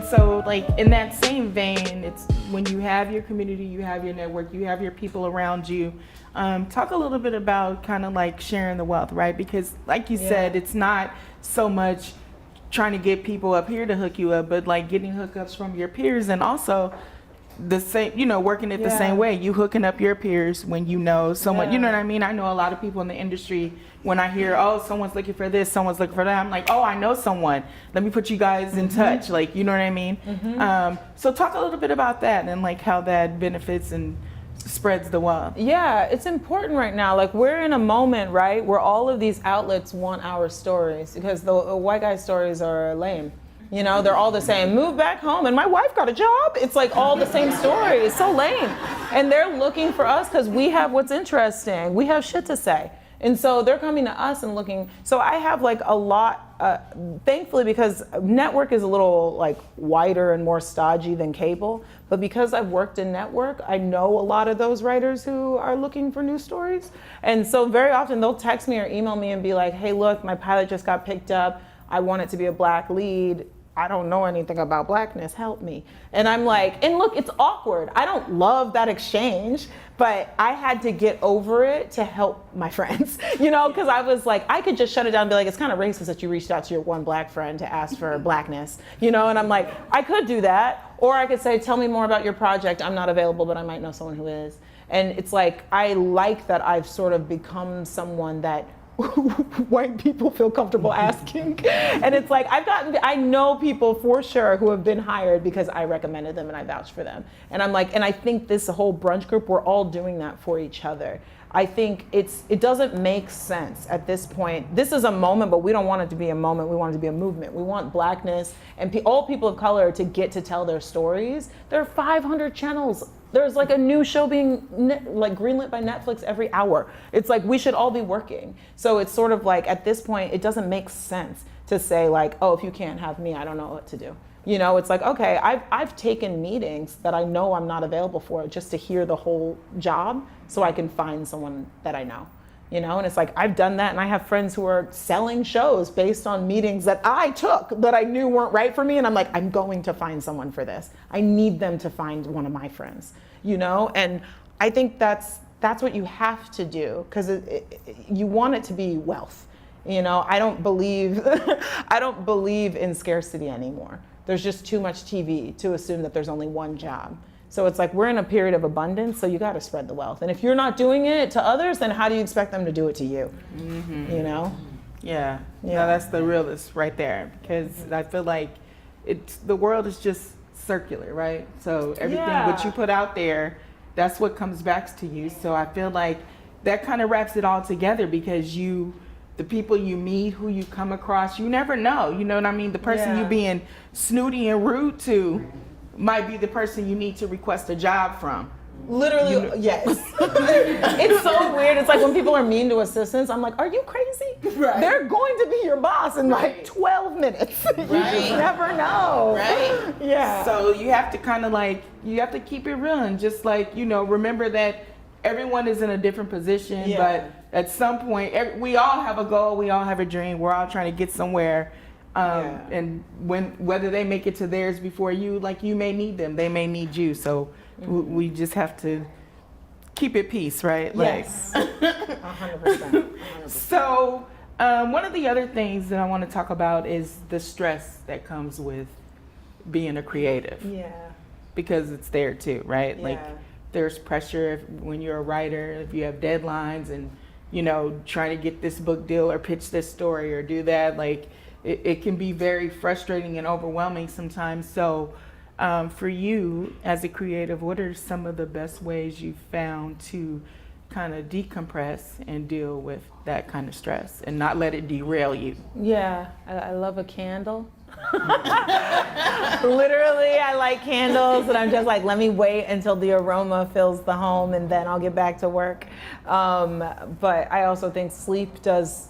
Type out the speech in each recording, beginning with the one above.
So like in that same vein, it's when you have your community, you have your network, you have your people around you. Talk a little bit about kind of like sharing the wealth, right? Because like you said, it's not so much trying to get people up here to hook you up, but like getting hookups from your peers, and also the same, you know, working it the same way. You hooking up your peers when you know someone, you know what I mean? I know a lot of people in the industry, when I hear, oh, someone's looking for this, someone's looking for that, I'm like, oh, I know someone. Let me put you guys in touch. Like, you know what I mean? So talk a little bit about that and like how that benefits and spreads the wealth. Yeah, it's important right now. Like we're in a moment, right, where all of these outlets want our stories because the white guy stories are lame. You know, they're all the same. Move back home and my wife got a job. It's like all the same story. It's so lame. And they're looking for us because we have what's interesting. We have shit to say. And so they're coming to us and looking. So I have like a lot, thankfully, because network is a little like wider and more stodgy than cable. But because I've worked in network, I know a lot of those writers who are looking for new stories. And so very often they'll text me or email me and be like, hey, look, my pilot just got picked up. I want it to be a Black lead. I don't know anything about Blackness, help me. And I'm like, and look, it's awkward. I don't love that exchange, but I had to get over it to help my friends, you know, because I was like, I could just shut it down and be like, it's kind of racist that you reached out to your one Black friend to ask for Blackness, you know, and I'm like, I could do that. Or I could say, tell me more about your project. I'm not available, but I might know someone who is. And it's like, I like that I've sort of become someone that white people feel comfortable asking. And it's like, I know people for sure who have been hired because I recommended them and I vouched for them. And I'm like, and I think this whole brunch group, we're all doing that for each other. I think it doesn't make sense at this point. This is a moment, but we don't want it to be a moment. We want it to be a movement. We want Blackness and all people of color to get to tell their stories. There are 500 channels. There's like a new show being like greenlit by Netflix every hour. It's like we should all be working. So it's sort of like at this point, it doesn't make sense to say like, oh, if you can't have me, I don't know what to do. You know, it's like, okay, I've taken meetings that I know I'm not available for just to hear the whole job so I can find someone that I know. You know, and it's like, I've done that and I have friends who are selling shows based on meetings that I took that I knew weren't right for me. And I'm like, I'm going to find someone for this. I need them to find one of my friends, you know? And I think that's what you have to do because you want it to be wealth. You know, I don't believe in scarcity anymore. There's just too much TV to assume that there's only one job. So it's like we're in a period of abundance, so you got to spread the wealth. And if you're not doing it to others, then how do you expect them to do it to you? You know? Yeah. No, that's the realist right there, because I feel like the world is just circular, right? So everything what you put out there, that's what comes back to you. So I feel like that kind of wraps it all together because the people you meet, who you come across, you never know. You know what I mean? The person you being snooty and rude to might be the person you need to request a job from. Literally, you know? Yes. It's so weird. It's like when people are mean to assistants, I'm like, are you crazy? Right. They're going to be your boss in like 12 minutes. You just never know. Right. Yeah. So you have to kind of like, you have to keep it real and just like, you know, remember that everyone is in a different position, but at some point, we all have a goal, we all have a dream, we're all trying to get somewhere. And whether they make it to theirs before you, like you may need them, they may need you. So we just have to keep it peace, right? Yes, 100%. So one of the other things that I want to talk about is the stress that comes with being a creative. Yeah. Because it's there too, right? Yeah. Like there's pressure when you're a writer, if you have deadlines and, you know, trying to get this book deal or pitch this story or do that, like it can be very frustrating and overwhelming sometimes. So for you as a creative, what are some of the best ways you've found to kind of decompress and deal with that kind of stress and not let it derail you? Yeah, I love a candle. Literally, I like candles and I'm just like, let me wait until the aroma fills the home and then I'll get back to work. But I also think sleep does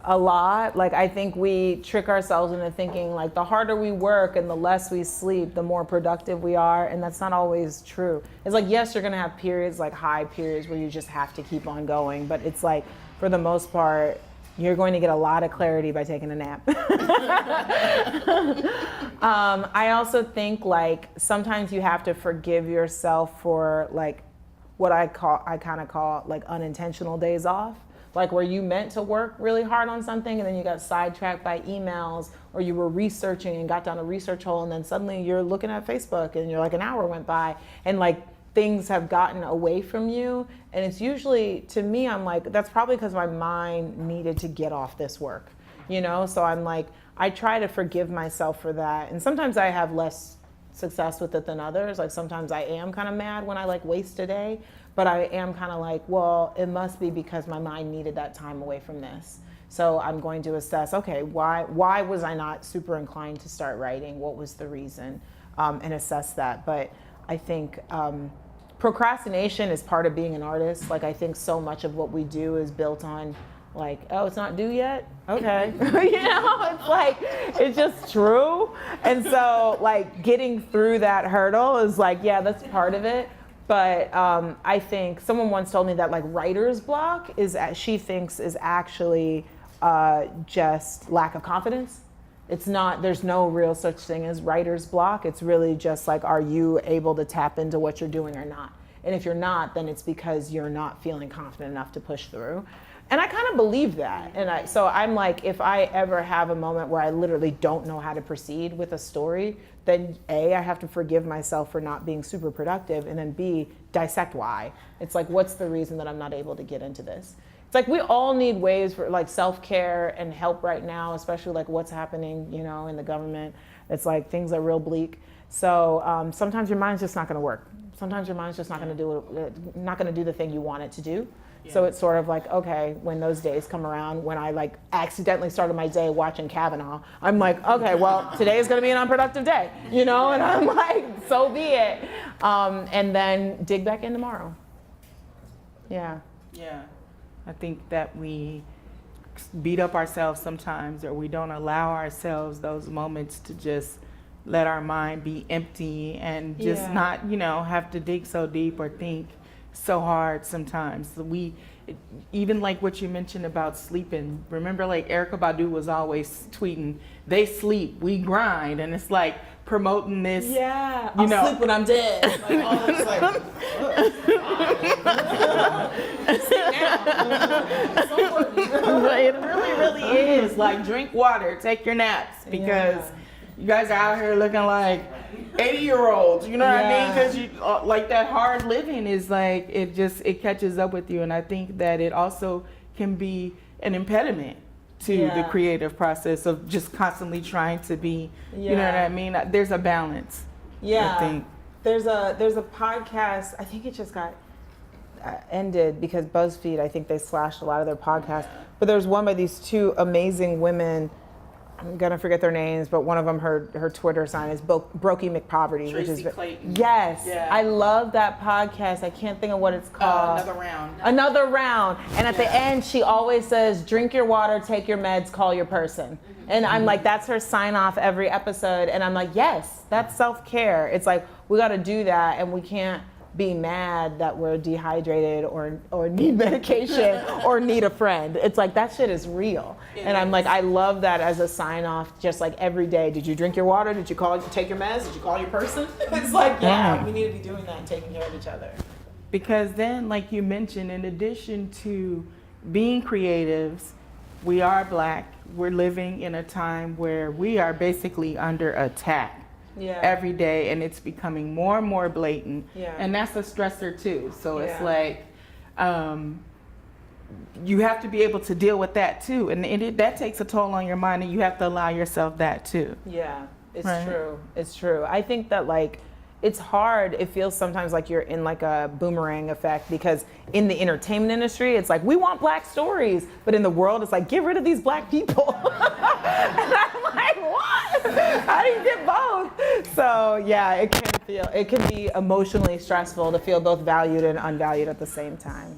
a lot. Like I think we trick ourselves into thinking like the harder we work and the less we sleep, the more productive we are, and that's not always true. It's like, yes, you're gonna have periods, like high periods where you just have to keep on going, but it's like for the most part, you're going to get a lot of clarity by taking a nap. I also think like sometimes you have to forgive yourself for like what I kind of call like unintentional days off. Like where you meant to work really hard on something and then you got sidetracked by emails, or you were researching and got down a research hole and then suddenly you're looking at Facebook and you're like an hour went by and like things have gotten away from you. And it's usually, to me, I'm like, that's probably because my mind needed to get off this work, you know? So I'm like, I try to forgive myself for that. And sometimes I have less success with it than others. Like sometimes I am kind of mad when I like waste a day. But I am kind of like, well, it must be because my mind needed that time away from this. So I'm going to assess, okay, why was I not super inclined to start writing? What was the reason? And assess that. But I think procrastination is part of being an artist. Like I think so much of what we do is built on like, oh, it's not due yet? Okay. You know, it's like, it's just true. And so like getting through that hurdle is like, yeah, that's part of it. But I think someone once told me that like writer's block she thinks is actually just lack of confidence. It's not, there's no real such thing as writer's block. It's really just like, are you able to tap into what you're doing or not? And if you're not, then it's because you're not feeling confident enough to push through. And I kind of believe that. And so I'm like, if I ever have a moment where I literally don't know how to proceed with a story, then A, I have to forgive myself for not being super productive, and then B, dissect why. It's like, what's the reason that I'm not able to get into this? It's like we all need ways for like self-care and help right now, especially like what's happening, you know, in the government. It's like things are real bleak. So sometimes your mind's just not going to work. Sometimes your mind's just not going to do the thing you want it to do. Yeah. So it's sort of like, okay, when those days come around, when I like accidentally started my day watching Kavanaugh, I'm like, okay, well, today is going to be an unproductive day, you know? And I'm like, so be it. And then dig back in tomorrow. Yeah. Yeah. I think that we beat up ourselves sometimes, or we don't allow ourselves those moments to just let our mind be empty and just not, you know, have to dig so deep or think so hard sometimes. Even like what you mentioned about sleeping, remember like Erykah Badu was always tweeting, they sleep, we grind, and it's like promoting this. Yeah, you know, sleep when I'm dead. Like, all this, like, it really is like drink water, take your naps, because you guys are out here looking like 80-year-olds, you know what I mean? Because you like that hard living is like it catches up with you, and I think that it also can be an impediment to the creative process of just constantly trying to be, you know what I mean? There's a balance. Yeah, I think there's a podcast. I think it just got ended because BuzzFeed, I think they slashed a lot of their podcasts. But there's one by these two amazing women. I'm gonna forget their names, but one of them, her Twitter sign is Brokey McPoverty, which is Clayton. Yes, I love that podcast. I can't think of what it's called. Another round. And at the end, she always says, "Drink your water, take your meds, call your person." And I'm like, that's her sign off every episode. And I'm like, yes, that's self-care. It's like we got to do that, and we can't be mad that we're dehydrated or need medication or need a friend. It's like that shit is real. And I'm like, I love that as a sign off, just like every day. Did you drink your water? Did you take your meds? Did you call your person? It's like, we need to be doing that and taking care of each other. Because then, like you mentioned, in addition to being creatives, we are Black. We're living in a time where we are basically under attack. Every day, and it's becoming more and more blatant, and that's a stressor too. So it's like you have to be able to deal with that too, and that takes a toll on your mind, and you have to allow yourself that too. It's true. It's true. I think that like it's hard. It feels sometimes like you're in like a boomerang effect, because in the entertainment industry, it's like, we want Black stories, but in the world, it's like, get rid of these Black people. And I'm like, what? How do you get both? So yeah, it can be emotionally stressful to feel both valued and unvalued at the same time.